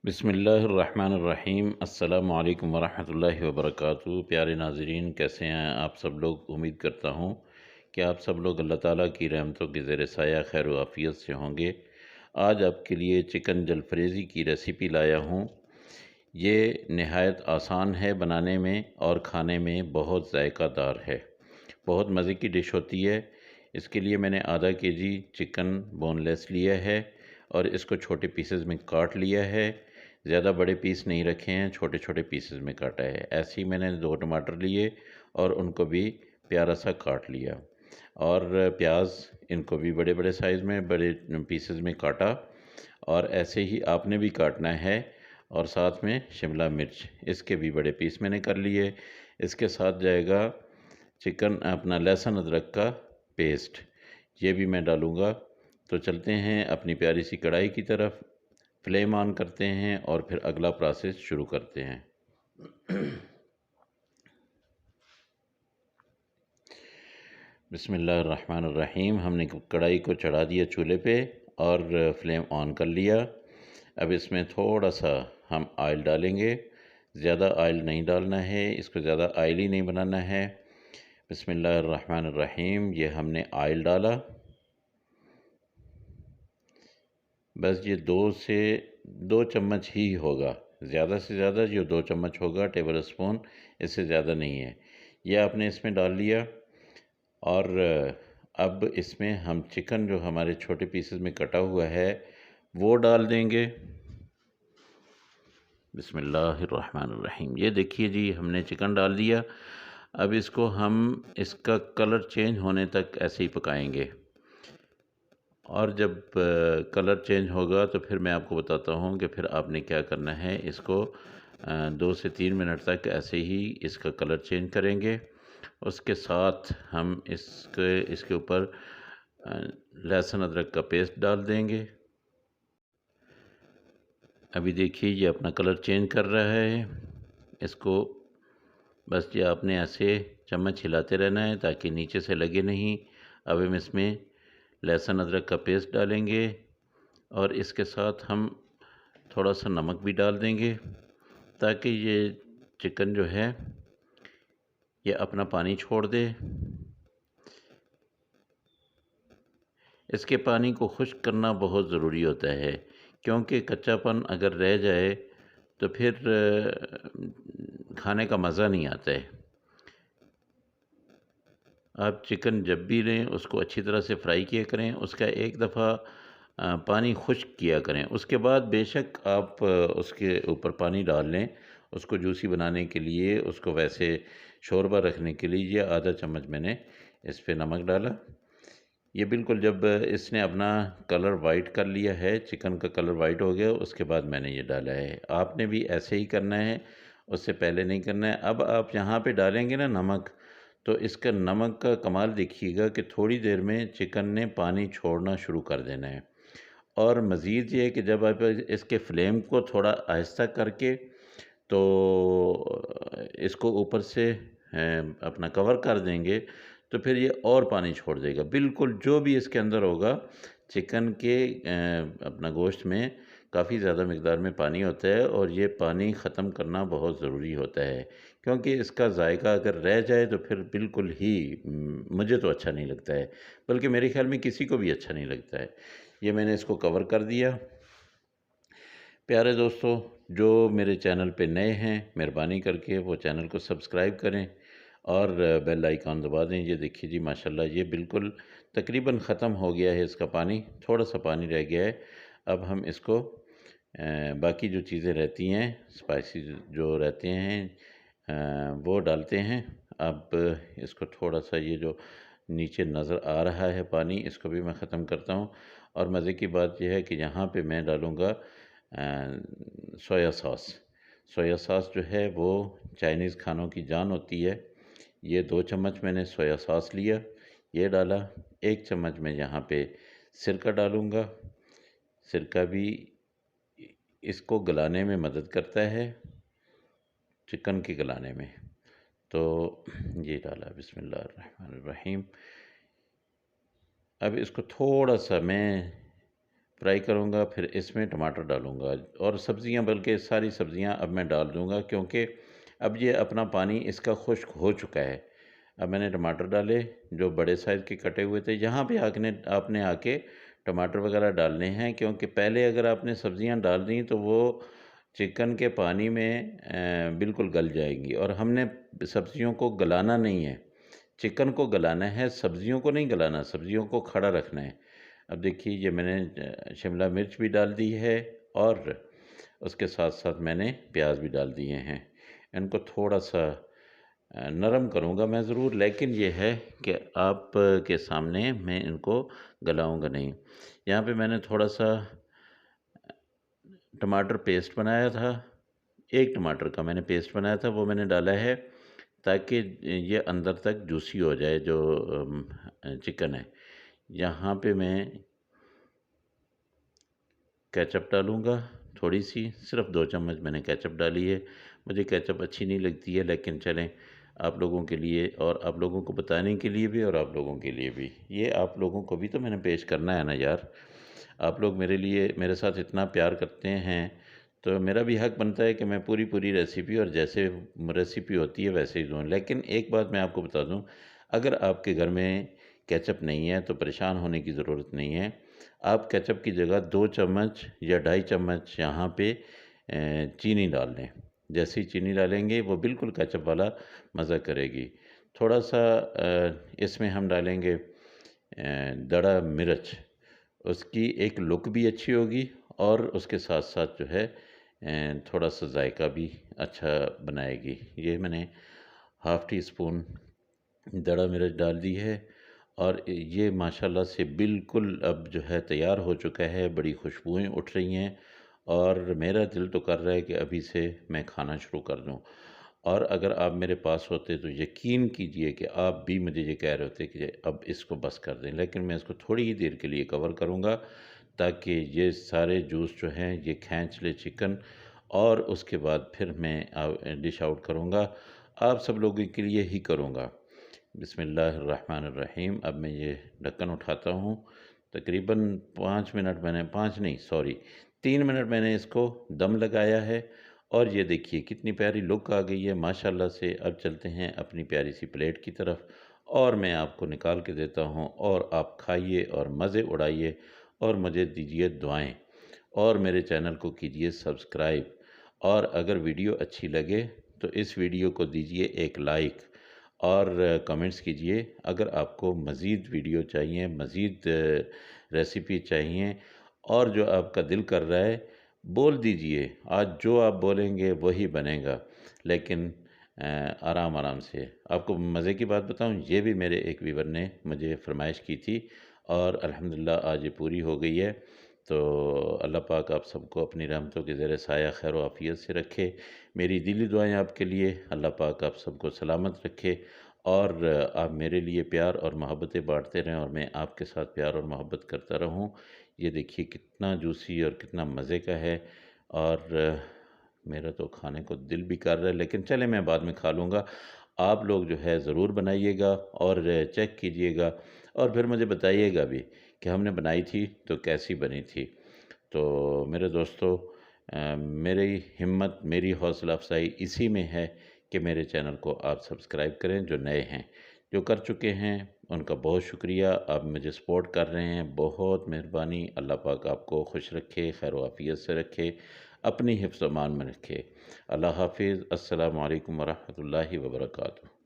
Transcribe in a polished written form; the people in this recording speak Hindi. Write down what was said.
बिस्मिल्लाहिर्रहमानिर्रहीम। अस्सलामु अलैकुम वरहमतुल्लाहि वबरकातुहू। प्यारे नाज़रीन, कैसे हैं आप सब लोग? उम्मीद करता हूँ कि आप सब लोग अल्लाह ताला की रहमतों के ज़ेर साया खैर व आफ़ियत से होंगे। आज आपके लिए चिकन जलफ्रेज़ी की रेसिपी लाया हूँ। ये नहायत आसान है बनाने में और खाने में बहुत ज़ायक़ादार है। बहुत मज़े की डिश होती है। इसके लिए मैंने आधा केजी चिकन बोनलेस लिया है और इसको छोटे पीसेस में काट लिया है। ज़्यादा बड़े पीस नहीं रखे हैं, छोटे छोटे पीसेस में काटा है। ऐसे ही मैंने 2 टमाटर लिए और उनको भी प्यारा सा काट लिया और प्याज इनको भी बड़े बड़े साइज़ में बड़े पीसेस में काटा और ऐसे ही आपने भी काटना है। और साथ में शिमला मिर्च, इसके भी बड़े पीस मैंने कर लिए। इसके साथ जाएगा चिकन अपना लहसुन अदरक का पेस्ट, ये भी मैं डालूँगा। तो चलते हैं अपनी प्यारी सी कढ़ाई की तरफ, फ्लेम ऑन करते हैं और फिर अगला प्रोसेस शुरू करते हैं। बिस्मिल्लाहिर्रहमानिर्रहीम। हमने कढ़ाई को चढ़ा दिया चूल्हे पे और फ्लेम ऑन कर लिया। अब इसमें थोड़ा सा हम ऑयल डालेंगे। ज़्यादा ऑयल नहीं डालना है, इसको ज़्यादा ऑयली नहीं बनाना है। बिस्मिल्लाहिर्रहमानिर्रहीम। ये हमने ऑयल डाला, बस ये 2 चम्मच ही होगा। ज़्यादा से ज़्यादा जो 2 चम्मच होगा टेबल स्पून, इससे ज़्यादा नहीं है। ये आपने इसमें डाल लिया और अब इसमें हम चिकन जो हमारे छोटे पीसेस में कटा हुआ है वो डाल देंगे। बिस्मिल्लाहिर्रहमानिर्रहीम। ये देखिए जी, हमने चिकन डाल दिया। अब इसको हम इसका कलर चेंज होने तक ऐसे ही पकाएंगे और जब कलर चेंज होगा तो फिर मैं आपको बताता हूँ कि फिर आपने क्या करना है। इसको 2 से 3 मिनट तक ऐसे ही इसका कलर चेंज करेंगे। उसके साथ हम इसके ऊपर लहसुन अदरक का पेस्ट डाल देंगे। अभी देखिए ये अपना कलर चेंज कर रहा है। इसको बस ये आपने ऐसे चम्मच हिलाते रहना है ताकि नीचे से लगे नहीं। अब हम इसमें लहसुन अदरक का पेस्ट डालेंगे और इसके साथ हम थोड़ा सा नमक भी डाल देंगे ताकि ये चिकन जो है ये अपना पानी छोड़ दे। इसके पानी को खुश्क करना बहुत ज़रूरी होता है, क्योंकि कच्चापन अगर रह जाए तो फिर खाने का मज़ा नहीं आता है। आप चिकन जब भी लें उसको अच्छी तरह से फ्राई किया करें, उसका एक दफ़ा पानी खुश्क किया करें। उसके बाद बेशक आप उसके ऊपर पानी डाल लें, उसको जूसी बनाने के लिए, उसको वैसे शोरबा रखने के लिए। ये आधा चम्मच मैंने इस पे नमक डाला। ये बिल्कुल जब इसने अपना कलर वाइट कर लिया है, चिकन का कलर वाइट हो गया, उसके बाद मैंने ये डाला है। आपने भी ऐसे ही करना है, उससे पहले नहीं करना है। अब आप यहाँ पे डालेंगे ना नमक, तो इसका नमक का कमाल देखिएगा कि थोड़ी देर में चिकन ने पानी छोड़ना शुरू कर देना है। और मज़ीद ये है कि जब आप इसके फ्लेम को थोड़ा आहिस्ता करके तो इसको ऊपर से अपना कवर कर देंगे तो फिर ये और पानी छोड़ देगा। बिल्कुल जो भी इसके अंदर होगा चिकन के अपना गोश्त में काफ़ी ज़्यादा मिक़दार में पानी होता है और ये पानी ख़त्म करना बहुत ज़रूरी होता है, क्योंकि इसका ज़ायक़ा अगर रह जाए तो फिर बिल्कुल ही मुझे तो अच्छा नहीं लगता है, बल्कि मेरे ख़्याल में किसी को भी अच्छा नहीं लगता है। ये मैंने इसको कवर कर दिया। प्यारे दोस्तों, जो मेरे चैनल पे नए हैं, मेहरबानी करके वो चैनल को सब्सक्राइब करें और बेल आइकॉन दबा दें। ये देखिए जी, माशाल्लाह ये बिल्कुल तकरीबन ख़त्म हो गया है इसका पानी, थोड़ा सा पानी रह गया है। अब हम इसको बाकी जो चीज़ें रहती हैं, स्पाइसी जो रहते हैं वो डालते हैं। अब इसको थोड़ा सा ये जो नीचे नज़र आ रहा है पानी, इसको भी मैं ख़त्म करता हूँ। और मज़े की बात यह है कि यहाँ पे मैं डालूँगा सोया सॉस। सोया सॉस जो है वो चाइनीज़ खानों की जान होती है। ये 2 चम्मच मैंने सोया सॉस लिया, ये डाला। 1 चम्मच मैं यहाँ पे सिरका डालूँगा। सिरका भी इसको गलाने में मदद करता है, चिकन के गलाने में। तो ये डाला। बिस्मिल्लाहिर्रहमानिर्रहीम। अब इसको थोड़ा सा मैं फ्राई करूँगा, फिर इसमें टमाटर डालूँगा और सब्ज़ियाँ, बल्कि सारी सब्ज़ियाँ अब मैं डाल दूँगा, क्योंकि अब ये अपना पानी इसका खुश्क हो चुका है। अब मैंने टमाटर डाले जो बड़े साइज़ के कटे हुए थे। यहाँ पे आपने आके टमाटर वग़ैरह डालने हैं, क्योंकि पहले अगर आपने सब्ज़ियाँ डाल दी तो वो चिकन के पानी में बिल्कुल गल जाएँगी, और हमने सब्ज़ियों को गलाना नहीं है। चिकन को गलाना है, सब्ज़ियों को नहीं गलाना, सब्ज़ियों को खड़ा रखना है। अब देखिए ये मैंने शिमला मिर्च भी डाल दी है, और उसके साथ-साथ मैंने प्याज़ भी डाल दिए हैं। इनको थोड़ा-सा नरम करूँगा मैं ज़रूर, लेकिन ये है कि आप के सामने मैं इनको गलाऊँगा नहीं। यहाँ पे मैंने थोड़ा-सा टमाटर पेस्ट बनाया था, 1 टमाटर का मैंने पेस्ट बनाया था, वो मैंने डाला है ताकि ये अंदर तक जूसी हो जाए जो चिकन है। यहाँ पे मैं केचप डालूँगा थोड़ी-सी, सिर्फ़ 2 चम्मच मैंने केचप डाली है। मुझे केचप अच्छी नहीं लगती है, लेकिन चलें, आप लोगों के लिए और आप लोगों को बताने के लिए भी और आप लोगों के लिए भी। ये आप लोगों को भी तो मैंने पेश करना है ना यार। आप लोग मेरे साथ इतना प्यार करते हैं, तो मेरा भी हक बनता है कि मैं पूरी-पूरी रेसिपी, और जैसे रेसिपी होती है वैसे ही दूँ। लेकिन एक बात मैं आपको बता दूँ, अगर आपके घर में केचप नहीं है तो परेशान होने की ज़रूरत नहीं है। आप केचप की जगह 2 चम्मच या ढाई चम्मच यहाँ पे चीनी डाल लें। जैसे ही चीनी डालेंगे वो बिल्कुल केचप वाला मज़ा करेगी। थोड़ा-सा इसमें हम डालेंगे दड़ा मिर्च, उसकी एक लुक भी अच्छी होगी, और उसके साथ-साथ जो है थोड़ा-सा जायका भी अच्छा बनाएगी। ये मैंने हाफ़ टी स्पून दड़ा मिर्च डाल दी है, और ये माशाल्लाह से बिल्कुल अब जो है तैयार हो चुका है, बड़ी खुशबुएँ उठ रही हैं, और मेरा दिल तो कर रहा है कि अभी से मैं खाना शुरू कर दूँ। और अगर आप मेरे पास होते तो यकीन कीजिए कि आप भी मुझे ये कह रहे होते कि अब इसको बस कर दें, लेकिन मैं इसको थोड़ी ही देर के लिए कवर करूँगा, ताकि ये सारे जूस जो हैं ये खींच ले चिकन, और उसके बाद फिर मैं डिश आउट करूँगा। आप सब लोगों के लिए ही करूँगा। बिस्मिल्लाहिर्रहमानिर्रहीम। अब मैं ये ढक्कन उठाता हूँ। तकरीबन 5 मिनट मैंने, 5 नहीं सॉरी, 3 मिनट मैंने इसको दम लगाया है, और ये देखिए कितनी प्यारी लुक आ गई है माशाल्लाह से। अब चलते हैं अपनी प्यारी सी प्लेट की तरफ, और मैं आपको निकाल के देता हूँ, और आप खाइए और मज़े उड़ाइए, और मुझे दीजिए दुआएँ, और मेरे चैनल को कीजिए सब्सक्राइब, और अगर वीडियो अच्छी लगे तो इस वीडियो को दीजिए एक लाइक, और कमेंट्स कीजिए। अगर आपको मज़ीद वीडियो चाहिए, मज़ीद रेसिपी चाहिए, और जो आपका दिल कर रहा है बोल दीजिए। आज जो आप बोलेंगे वही बनेगा, लेकिन आराम-आराम से। आपको मज़े की बात बताऊँ, ये भी मेरे एक व्यूवर ने मुझे फ़रमाइश की थी, और अल्हम्दुलिल्लाह आज ये पूरी हो गई है। तो अल्लाह पाक आप सबको अपनी रहमतों के ज़ेरे साया खैर व आफ़ियत से रखे। मेरी दिली दुआएँ आपके लिए, अल्लाह पाक आप सबको सलामत रखे, और आप मेरे लिए प्यार और मोहब्बतें बाँटते रहें, और मैं आपके साथ प्यार और मोहब्बत करता रहूँ। ये देखिए कितना जूसी और कितना मज़े का है, और मेरा तो खाने को दिल भी कर रहा है, लेकिन चलें मैं बाद में खा लूँगा। आप लोग जो है ज़रूर बनाइएगा, और चेक कीजिएगा, और फिर मुझे बताइएगा भी कि हमने बनाई थी तो कैसी बनी थी। तो मेरे दोस्तों, मेरी हिम्मत, मेरी हौसला अफ़ज़ाई इसी में है कि मेरे चैनल को आप सब्सक्राइब करें जो नए हैं। जो कर चुके हैं उनका बहुत शुक्रिया, आप मुझे सपोर्ट कर रहे हैं, बहुत मेहरबानी। अल्लाह पाक आपको खुश रखे, खैर व आफ़ियत से रखे, अपनी हिफ्ज़-ओ-अमान में रखे। अल्लाह हाफ़िज़। अस्सलामु अलैकुम व रहमतुल्लाहि व बरकातुहू।